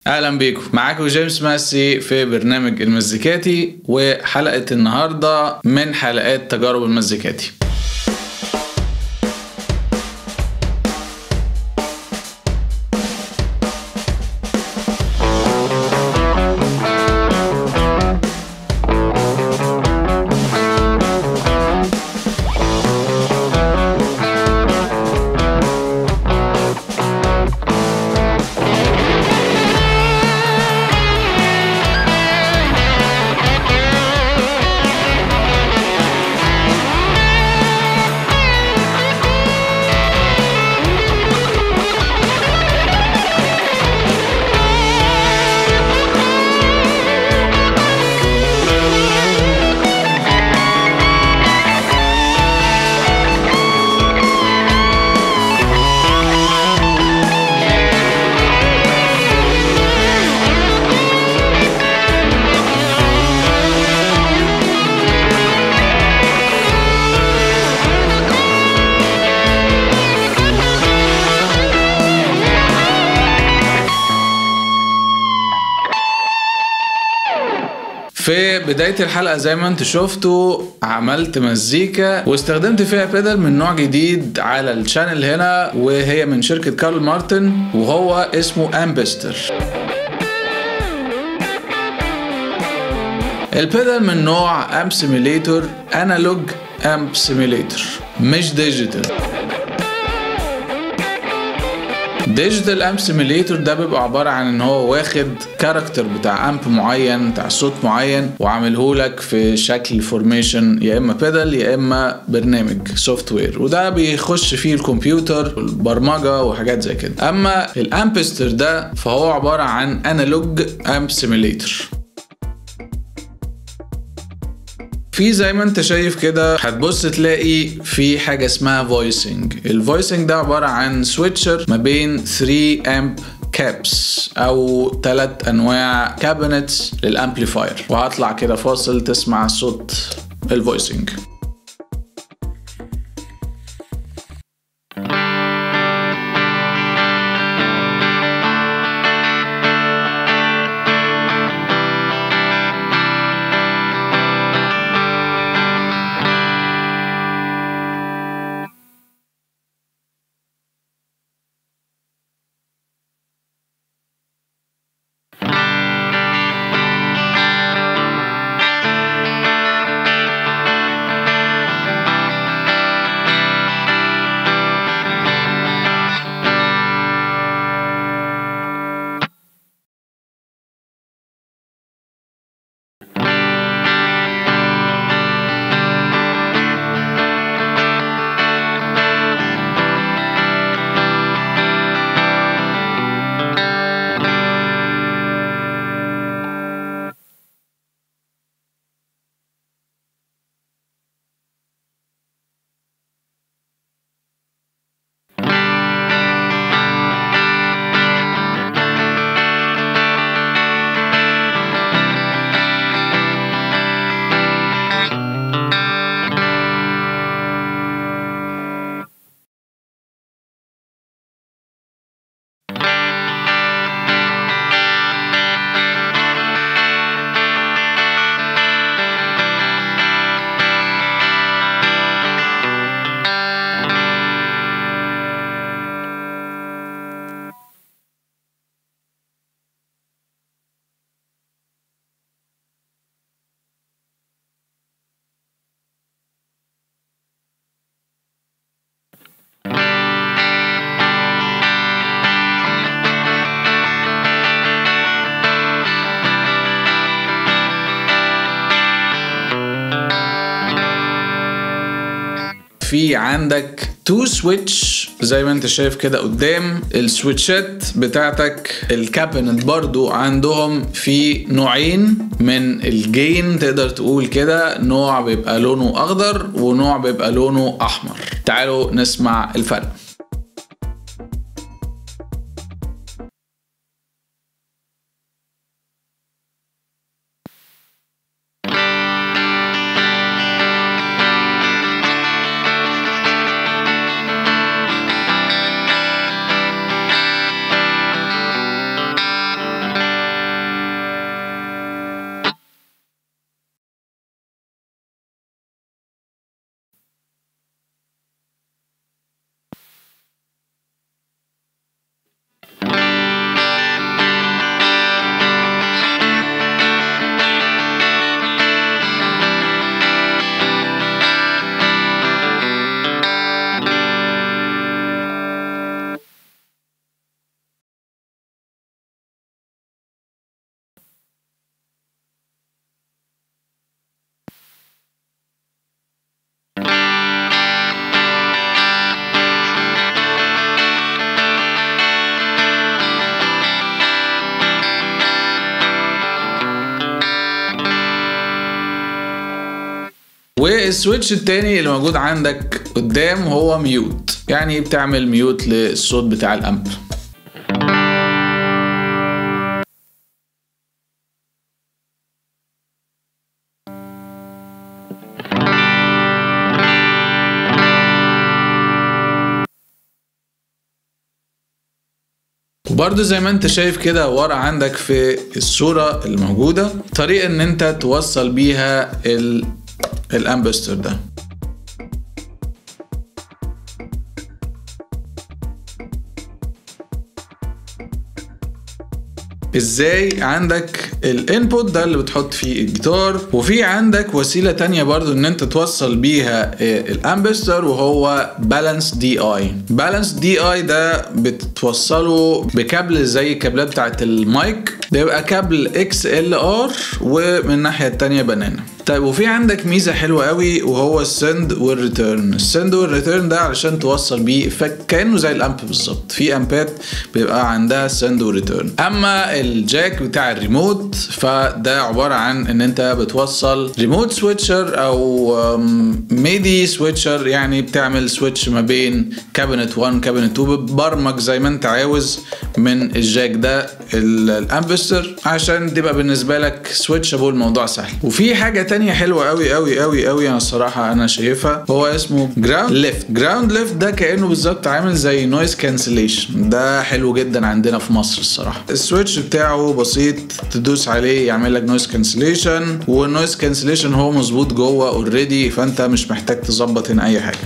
اهلا بيكم. معاكم جيمس ماسي في برنامج المزيكاتي، وحلقة النهاردة من حلقات تجارب المزيكاتي. في بداية الحلقة زي ما انتوا شفتوا عملت مزيكا واستخدمت فيها بيدال من نوع جديد على الشانل هنا، وهي من شركة كارل مارتن وهو اسمه امبستر. البيدال من نوع امب سيميليتور، انالوج امب سيميليتور مش ديجيتال. ديجيتال امب سيميليتور ده بيبقى عبارة عن ان هو واخد كاركتر بتاع امب معين، بتاع صوت معين، وعامله لك في شكل فورميشن، يا اما بيدال يا اما برنامج سوفت وير، وده بيخش فيه الكمبيوتر والبرمجة وحاجات زي كده. اما الامبستر ده فهو عبارة عن انالوج امب سيميليتور. في زي ما انت شايف كده هتبص تلاقي في حاجة اسمها فويسنج. الفويسنج ده عبارة عن سويتشر ما بين 3 امب كابس او 3 انواع كابينتس للامبليفاير، وهطلع كده فاصل تسمع صوت الفويسنج. في عندك 2 سويتش زي ما انت شايف كده قدام. السويتشات بتاعتك الكابينت برضو عندهم في نوعين من الجين، تقدر تقول كده، نوع بيبقى لونه اخضر ونوع بيبقى لونه احمر. تعالوا نسمع الفرق. والسويتش التاني اللي موجود عندك قدام هو ميوت، يعني بتعمل ميوت للصوت بتاع الامب. وبرضه زي ما انت شايف كده ورا عندك في الصورة الموجودة طريقة ان انت توصل بيها الامبستر ده. ازاي؟ عندك الانبوت ده اللي بتحط فيه الجيتار، وفي عندك وسيلة تانية برضو ان انت توصل بيها الامبستر وهو بالانس دي اي. بالانس دي اي ده بتوصله بكابل زي الكابلات بتاعت المايك، ده يبقى كابل XLR ومن الناحية التانية بنانا. طيب وفي عندك ميزة حلوة قوي وهو السند والريتيرن. السند والريتيرن ده علشان توصل بيه كأنه زي الامب بالظبط. في امبات بيبقى عندها سند وريتيرن. اما الجاك بتاع الريموت فده عبارة عن ان انت بتوصل ريموت سويتشر او ميدي سويتشر، يعني بتعمل سويتش ما بين كابينت 1 كابينت 2، بتبرمج زي ما انت عاوز من الجاك ده الامبستر عشان تبقى بالنسبة لك سويتشابل. الموضوع سهل. وفي حاجة تانية حلوة قوي قوي قوي قوي انا الصراحة انا شايفها، هو اسمه جراوند ليفت. جراوند ليفت ده كأنه بالظبط عامل زي نويز كانسليشن، ده حلو جدا عندنا في مصر الصراحة. السويتش بتاعه بسيط، تدوس عليه يعمل لك نويز كانسليشن، والنويز كانسليشن هو مظبوط جوه اوريدي، فانت مش محتاج تظبط هنا اي حاجة.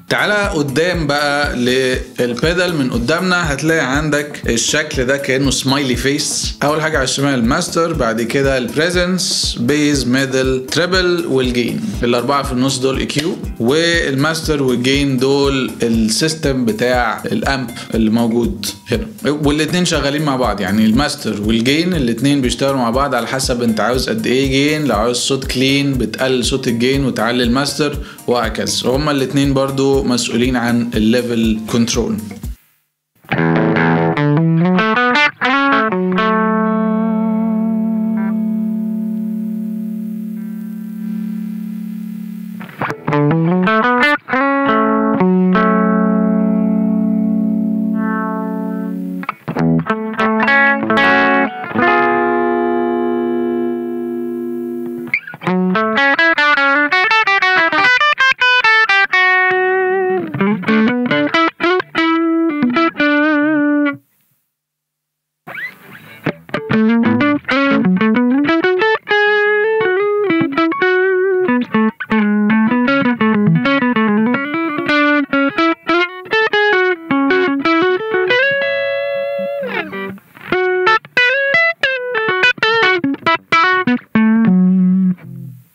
تعالى قدام بقى للبيدال. من قدامنا هتلاقي عندك الشكل ده كأنه سمايلي فيس. اول حاجة على الشمال الماستر، بعد كده البريزنس، بيز، ميدل، تريبل، والجين. الاربعة في النص دول EQ، والماستر والجين دول السيستم بتاع الامب اللي موجود هنا، والاتنين شغالين مع بعض. يعني الماستر والجين الاتنين بيشتغلوا مع بعض على حسب انت عاوز قد ايه جين. لو عاوز صوت كلين بتقلل صوت الجين وتعلي الماستر، وهكذا. هما الاتنين برضو مسؤولين عن الليفل كنترول.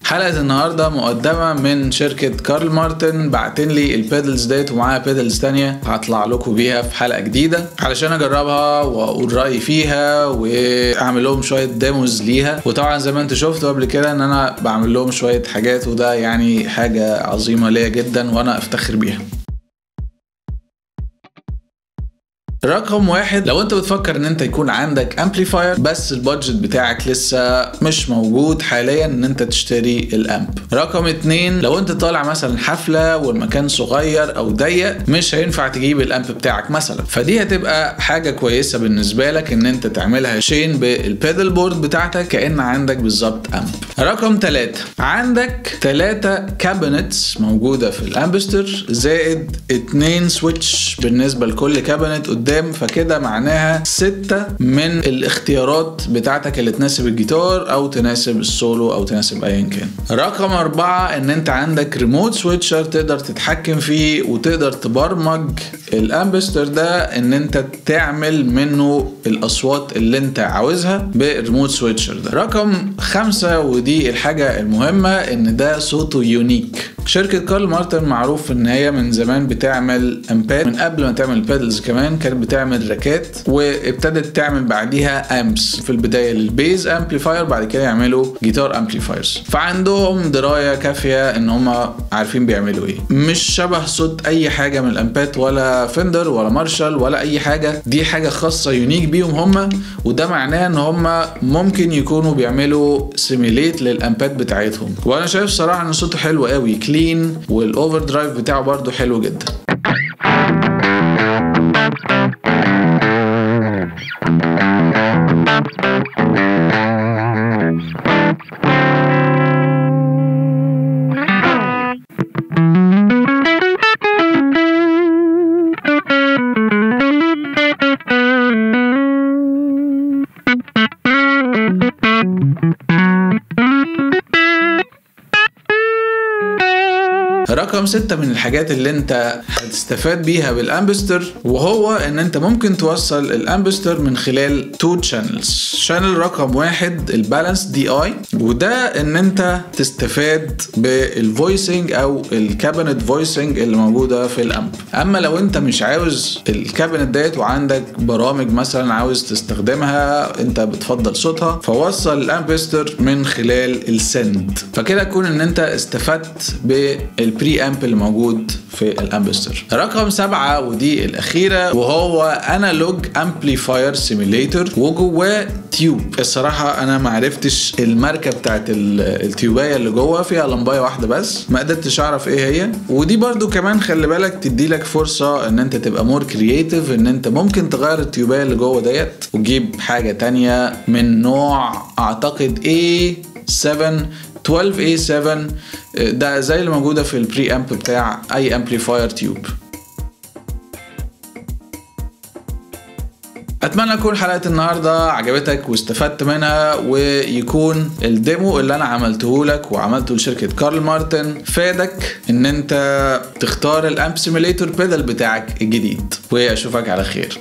حلقة النهاردة مقدمة من شركة كارل مارتن، بعتين لي البيدلز ديت ومعاها بيدلز تانية هطلع لكم بيها في حلقة جديدة علشان اجربها واقول رأيي فيها واعمل لهم شوية ديموز ليها. وطبعا زي ما انت شفتوا قبل كده ان انا بعمل لهم شوية حاجات، وده يعني حاجة عظيمة ليا جدا وانا افتخر بيها. رقم واحد، لو انت بتفكر ان انت يكون عندك امبليفاير بس البادجت بتاعك لسه مش موجود حاليا ان انت تشتري الامب. رقم اتنين، لو انت طالع مثلا حفلة والمكان صغير او ضيق مش هينفع تجيب الامب بتاعك مثلا، فدي هتبقى حاجة كويسة بالنسبة لك ان انت تعملها شين بالبيدل بورد بتاعتك كأن عندك بالظبط امب. رقم تلاتة، عندك 3 كابينتس موجودة في الامبستر زائد 2 سويتش بالنسبة لكل كابينت قدام، فكده معناها 6 من الاختيارات بتاعتك اللي تناسب الجيتار او تناسب السولو او تناسب ايا كان. رقم 4، ان انت عندك ريموت سويتشر تقدر تتحكم فيه وتقدر تبرمج الامبستر ده ان انت تعمل منه الاصوات اللي انت عاوزها بالريموت سويتشر ده. رقم 5، ودي الحاجة المهمة، ان ده صوته يونيك. شركة كارل مارتن معروف ان هي من زمان بتعمل امبات، من قبل ما تعمل بيدلز كمان كانت بتعمل راكات، وابتدت تعمل بعديها امبس في البداية للبيز امبليفاير، بعد كده يعملوا جيتار امبليفايرز. فعندهم دراية كافية ان هم عارفين بيعملوا ايه. مش شبه صوت اي حاجة من الامبات ولا فندر ولا مارشال ولا اي حاجة، دي حاجة خاصة يونيك بيهم هم، وده معناه ان هم ممكن يكونوا بيعملوا سيميليت للامبات بتاعتهم. وانا شايف صراحة ان صوته حلو قوي، كلين، والاوفر درايف بتاعه برضو حلو جدا. رقم 6 من الحاجات اللي انت هتستفاد بيها بالامبستر، وهو ان انت ممكن توصل الامبستر من خلال 2 channels. شانل رقم 1 البالانس دي اي، وده ان انت تستفاد بالفويسنج او الكابينت فويسنج اللي موجوده في الامب. اما لو انت مش عاوز الكابينت ديت وعندك برامج مثلا عاوز تستخدمها انت بتفضل صوتها، فوصل الامبستر من خلال السند، فكده تكون ان انت استفدت بالبري امب اللي موجود في الامبستر. رقم 7 ودي الاخيره، وهو انالوج امبليفاير سيميليتور، وجواه تيوب. الصراحه انا ما عرفتش الماركه بتاعت التيوبايه اللي جوه، فيها لمبايه واحده بس، ما قدرتش اعرف ايه هي. ودي برضو كمان خلي بالك تدي لك فرصه ان انت تبقى مور كرييتيف، ان انت ممكن تغير التيوبايه اللي جوه ديت وتجيب حاجه تانية من نوع اعتقد A12A7، ده زي اللي موجودة في البري امب بتاع اي امبليفاير تيوب. اتمنى تكون حلقة النهاردة عجبتك واستفدت منها، ويكون الديمو اللي انا عملته لك وعملته لشركة كارل مارتن فادك ان انت تختار الامب سيميليتور بيدل بتاعك الجديد، واشوفك على خير.